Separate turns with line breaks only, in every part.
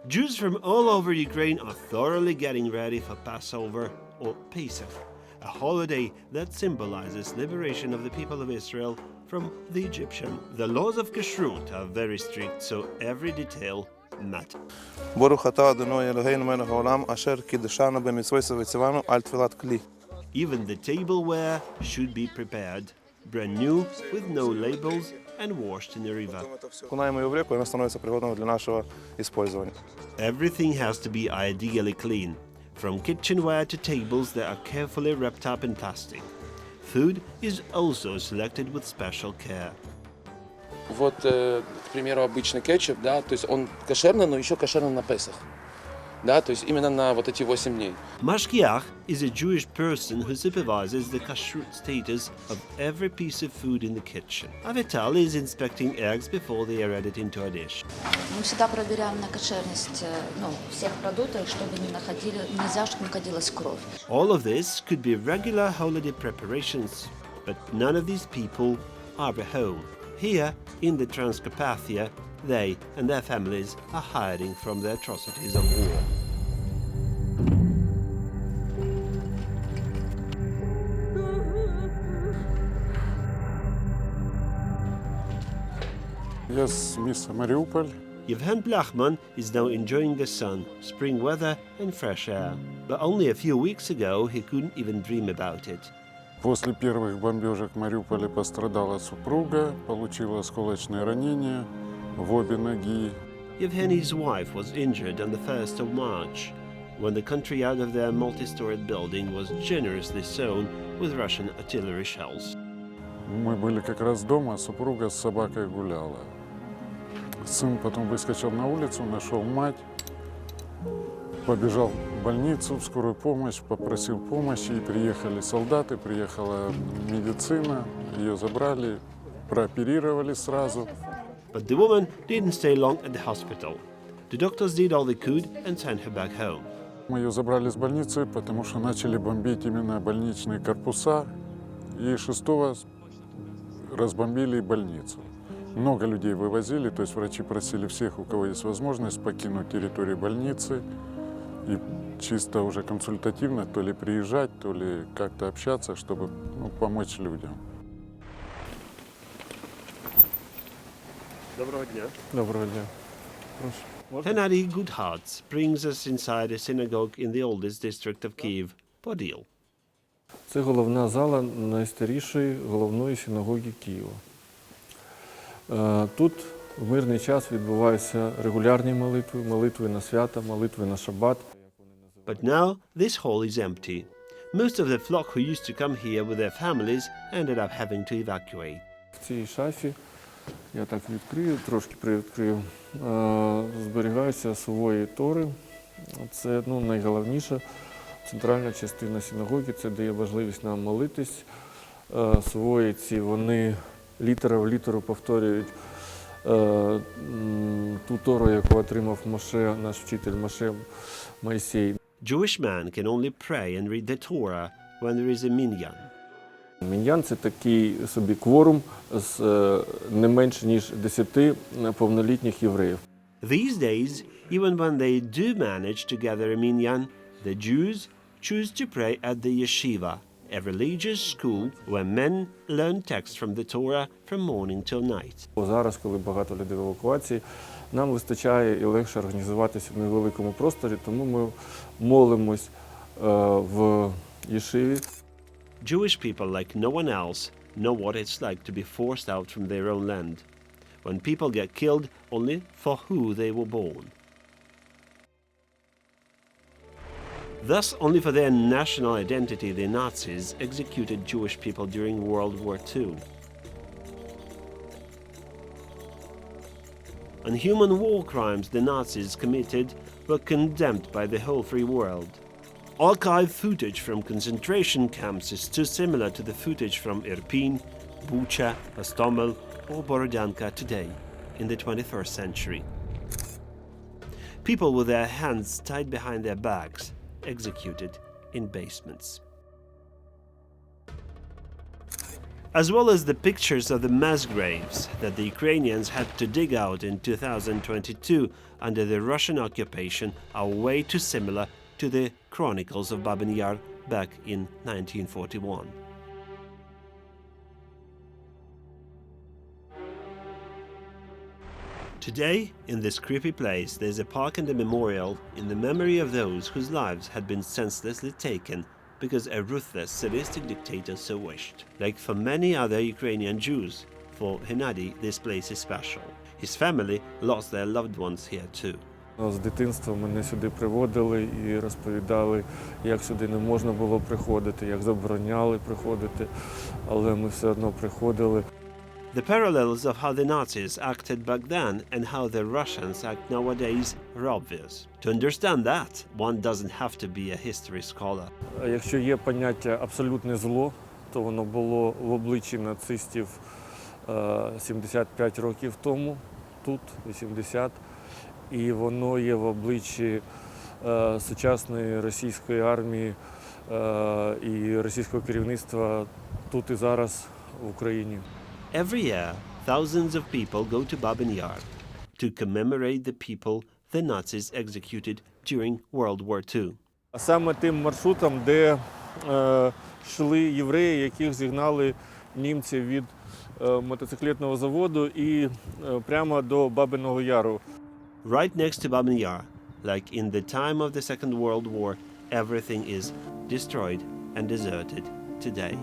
Jews from all over Ukraine are thoroughly getting ready for Passover, or Pesach, a holiday that symbolizes liberation of the people of Israel from the Egyptian. The laws of kashrut are very strict, so every detail matters. Even the tableware should be prepared, brand new, with no labels, and washed in a river. Everything has to be ideally clean, from kitchenware to tables that are carefully wrapped up in plastic. Food is also selected with special care.
Вот, к примеру, обычный кетчуп, да, то есть он кошерный, но еще кошерный на Песах. Да, то есть именно на вот эти 8 дней.
Mashgiach is a Jewish person who supervises the kashrut status of every piece of food in the kitchen. Avital is inspecting eggs before they are added into a dish.
Мы всегда проверяем на кошерность всех продуктов, чтобы нельзя, чтобы находилась кровь.
All of this could be regular holiday preparations, but none of these people are at home. Here, in the Transcarpathia, they and their families are hiding from the atrocities of war.
Yes, Miss Mariupol.
Yevhen Blachman is now enjoying the sun, spring weather and fresh air. But only a few weeks ago he couldn't even dream about it.
После первых бомбежек в Мариуполе пострадала супруга, получила осколочные ранения в обе ноги.
Yevgeny's wife was injured on the 1st of March, when the country out of their multi-storied building was generously sown with Russian artillery shells.
Мы были как раз дома, супруга с собакой гуляла. Сын потом выскочил на улицу, нашел мать, побежал в больницу, в скорую помощь, попросил помощи, и приехали солдаты, приехала медицина, ее забрали, прооперировали сразу.
But the woman didn't stay long at the hospital. The doctors did all they could and sent her back home.
Мы ее забрали с больницы, потому что начали бомбить именно больничные корпуса, и 6-го разбомбили больницу. Много людей вывозили, то есть врачи просили всех, у кого есть возможность, покинуть территорию больницы и чисто уже консультативно то ли приезжать, то ли как-то общаться, чтобы помочь людям.
Доброго дня.
Доброго дня. Прошу.
Hennady Goodharts brings us inside a synagogue in the oldest district of Kyiv, Podil.
Це головна зала найстарішої головної синагоги Києва. Тут в мирний час відбуваються регулярні молитви, молитви на свята, молитви на шабат.
But now this hall is empty. Most of the flock who used to come here with their families ended up having to evacuate.
В цій шафі, я так відкрию, трошки привідкрию, зберігаються сувої тори. Це найголовніша центральна частина синагоги, це дає можливість нам молитись. Сувої ці, вони літера в літеру повторюють ту тору, яку отримав Моше, наш вчитель Моше Моїсей.
Jewish man can only pray and read the Torah when there is a minyan.
Мін'ян – це такий собі кворум з не менше, ніж 10 повнолітніх євреїв.
These days, even when they do manage to gather a minyan, the Jews choose to pray at the yeshiva, a religious school where men learn texts from the Torah from morning till night.
Зараз, коли багато людей в евакуації, нам вистачає і легше організуватися в невеликому просторі, тому ми молимось в єшиві.
Jewish people, like no one else, know what it's like to be forced out from their own land, when people get killed only for who they were born. Thus, only for their national identity, the Nazis executed Jewish people during World War II. Inhuman war crimes the Nazis committed were condemned by the whole free world. Archive footage from concentration camps is too similar to the footage from Irpin, Bucha, Hostomel, or Borodyanka today, in the 21st century. People with their hands tied behind their backs, executed in basements. as well as the pictures of the mass graves that the Ukrainians had to dig out in 2022 under the Russian occupation, are way too similar to the chronicles of Babyn Yar back in 1941. Today, in this creepy place, there's a park and a memorial in the memory of those whose lives had been senselessly taken because a ruthless, sadistic dictator so wished. Like for many other Ukrainian Jews, for Hennady this place is special. His family lost their loved ones here too.
З дитинства мене сюди приводили і розповідали, як сюди не можна було приходити, як забороняли приходити, але ми все одно приходили.
The parallels of how the Nazis acted back then and how the Russians act nowadays are obvious. To understand that, one doesn't have to be a history scholar.
Якщо є поняття абсолютне зло, то воно було в обличчі нацистів 75 років тому, тут 80, і воно є в обличчі сучасної російської армії і російського керівництва тут і зараз в Україні.
Every year, thousands of people go to Babyn Yar to commemorate the people the Nazis executed during World War II.
А саме тим маршрутом, де йшли євреї, яких зігнали німці від мотоциклетного заводу і прямо до Бабиного Яру.
Right next to Babyn Yar, like in the time of the Second World War, everything is destroyed and deserted today.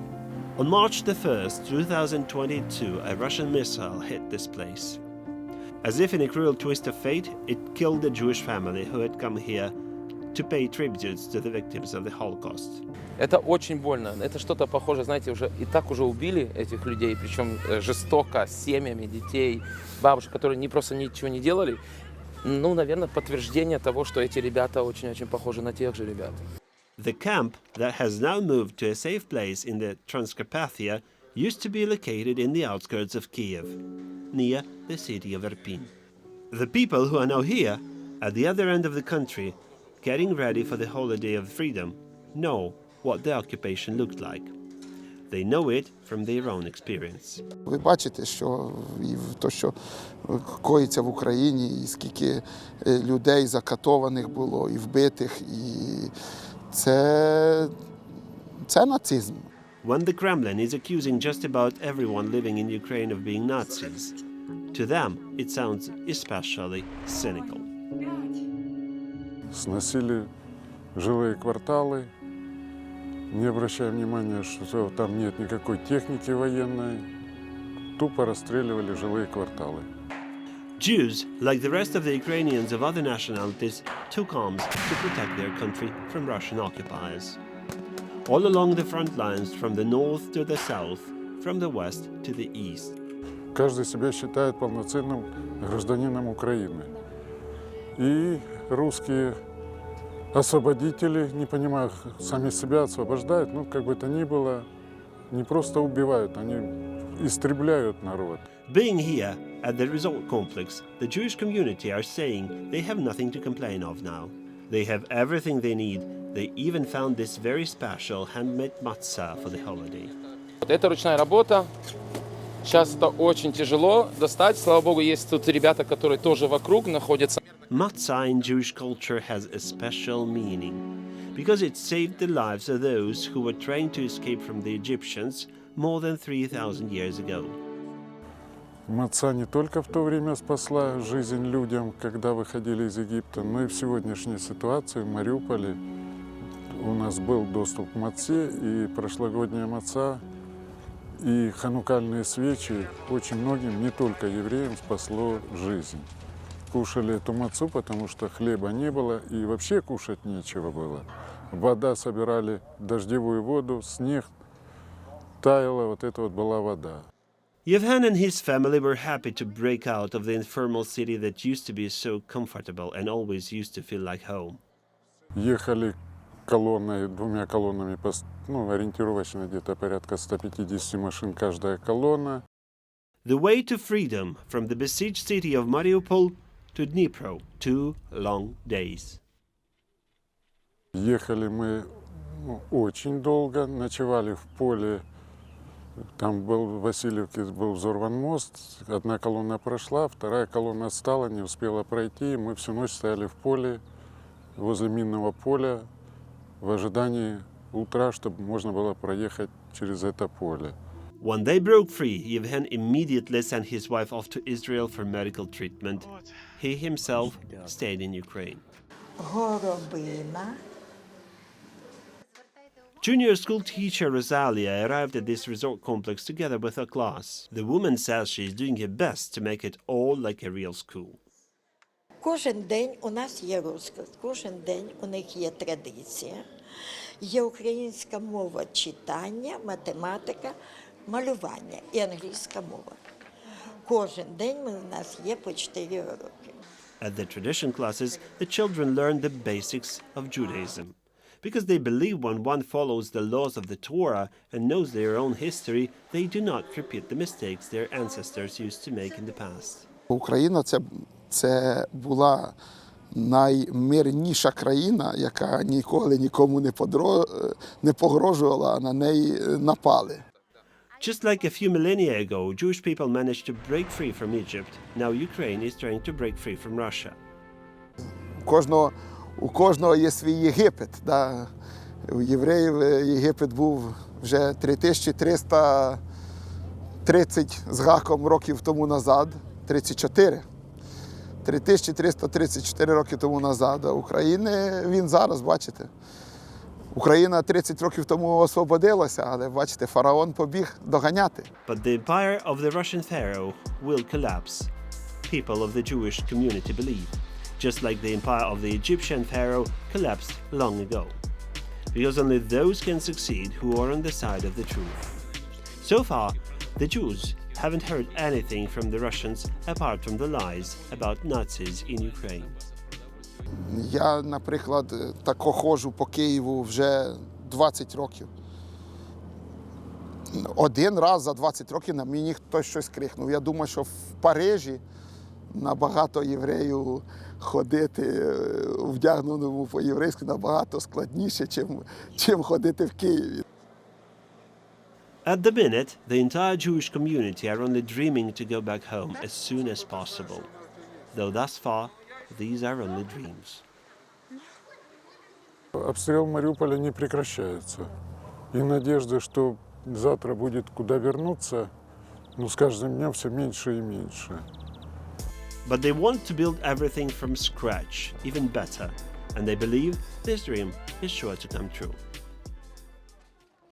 On March the 1st, 2022, a Russian missile hit this place. As if in a cruel twist of fate, it killed a Jewish family who had come here to pay tributes to the victims of the Holocaust.
Это очень больно. Это что-то похоже, знаете, уже и так уже убили этих людей, причем жестоко, с семьями детей, бабушек, которые просто ничего не делали. Ну, наверное, подтверждение того, что эти ребята очень-очень похожи на тех же ребят.
The camp that has now moved to a safe place in the Transcarpathia used to be located in the outskirts of Kiev, near the city of Irpin. The people who are now here, at the other end of the country, getting ready for the holiday of freedom, know what the occupation looked like. They know it from their own experience.
Ви бачите, що то, що коїться в Україні, і скільки людей закатованих було, і вбитих, і це нацизм.
When the Kremlin is accusing just about everyone living in Ukraine of being Nazis, to them it sounds especially cynical.
Сносили жилые кварталы, не обращая внимания, что там нет никакой техники военной, тупо расстреливали жилые кварталы.
Jews, like the rest of the Ukrainians of other nationalities, took arms to protect their country from Russian occupiers. All along the front lines, from the north to the south, from the west to the east.
Каждый себя считает полноценным гражданином Украины. И русские освободители, не понимая, сами себя освобождают, ну, как бы то ни было, не просто убивают, они истребляют народ.
Being here at the resort complex, the Jewish community are saying they have nothing to complain of now. They have everything they need. They even found this very special handmade matzah for the holiday.
Это ручная работа. Сейчас это очень тяжело достать. Слава Богу, есть тут ребята, которые тоже вокруг находятся.
Matzah in Jewish culture has a special meaning because it saved the lives of those who were trying to escape from the Egyptians more than 3,000 years ago.
Маца не только в то время спасла жизнь людям, когда выходили из Египта, но и в сегодняшней ситуации в Мариуполе у нас был доступ к маце, и прошлогодняя маца, и ханукальные свечи очень многим, не только евреям, спасло жизнь. Кушали эту мацу, потому что хлеба не было, и вообще кушать нечего было. Вода собирали, дождевую воду, снег таяло, вот это вот была вода.
Yevhen and his family were happy to break out of the informal city that used to be so comfortable and always used to feel like home.
Ехали колонной, двумя колоннами, ориентировочно где-то порядка 150 машин каждая колонна.
The way to freedom from the besieged city of Mariupol to Dnipro, 2 long days.
Ехали мы очень долго, ночевали в поле Там был в Васильевке был взорван мост, одна колонна прошла, вторая колонна отстала, не успела пройти. И мы всю ночь стояли в поле, возле минного поля, в ожидании утра, чтобы можно было проехать через это поле.
When they broke free, Yevhen immediately sent his wife off to Israel for medical treatment. He himself stayed in Ukraine.
Горобина.
Junior school teacher Rosalia arrived at this resort complex together with her class. The woman says she is doing her best to make it all like a real school.
Кожен день у нас є розклад, кожен день у них є традиція. Є українська мова читання, математика, малювання і англійська мова. Кожен день у нас є по 4 уроки.
At the tradition classes, the children learn the basics of Judaism. Because they believe when one follows the laws of the Torah and knows their own history, they do not repeat the mistakes their ancestors used to make in the past.
Україна це була наймирніша країна, яка ніколи нікому не погрожувала, а на неї напали.
Just like a few millennia ago, Jewish people managed to break free from Egypt. Now Ukraine is trying to break free from Russia.
У кожного є свій Єгипет. Да? У євреїв Єгипет був вже 3330 з гаком років тому назад, 34. 3334 роки тому назад. А України він зараз, бачите. Україна 30 років тому освободилася, але, бачите, фараон побіг доганяти.
But the empire of the Russian pharaoh will collapse. People of the Jewish community believe. Just like the empire of the Egyptian pharaoh collapsed long ago. Because only those can succeed who are on the side of the truth. So far, the Jews haven't heard anything from the Russians apart from the lies about Nazis in Ukraine.
Я, наприклад, тако ходжу по Києву вже 20 років. Один раз за 20 років на мені хтось щось крикнув. Я думаю, що в Парижі набагато євреїв ходити вдягненому по-єврейськи набагато складніше, чим ходити в Києві.
At the minute, the entire Jewish community are only dreaming to go back home as soon as possible. Though thus far, these are only dreams.
Обстрел Мариуполя не прекращается. И надежда, что завтра будет куда вернуться, с каждым днем все меньше и меньше.
But they want to build everything from scratch, even better, and they believe this dream is sure to come true.